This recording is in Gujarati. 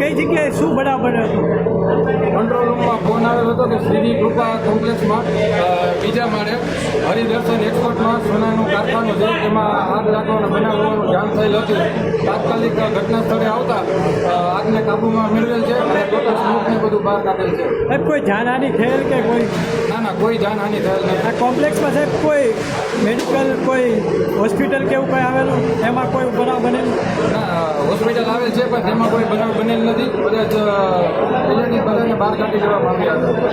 કઈ જગ્યાએ શું બનાવ બન્યો હતો? કંટ્રોલ રૂમમાં ફોન આવેલો હતો કે શ્રીજી કૃપા કોમ્પ્લેક્સમાં બીજા માળે હરિદર્શન એક્સપોર્ટમાં સોનાનું કારખાનું છે, તેમાં આગ લાગવાનો બનાવ હોવાનું જાણ થયેલ હતું. તાત્કાલિક ઘટના સ્થળે આવતા આગને કાબૂમાં મેળવેલ છે અને ટોટલ સ્મોકને બધું બહાર કાઢેલ છે. કોઈ જાનહાની થયેલ કે કોઈ? ના, કોઈ જાનહાની થયેલ નથી. આ કોમ્પ્લેક્સમાં સાહેબ કોઈ મેડિકલ કોઈ હોસ્પિટલ કે એવું કંઈ આવેલું, એમાં કોઈ બનાવ બનેલું? ના, હોસ્પિટલ આવેલ છે પણ તેમાં કોઈ બનાવ બનેલ નથી. બધા જ બધાને બહાર કાઢી દેવામાં આવ્યા હતા.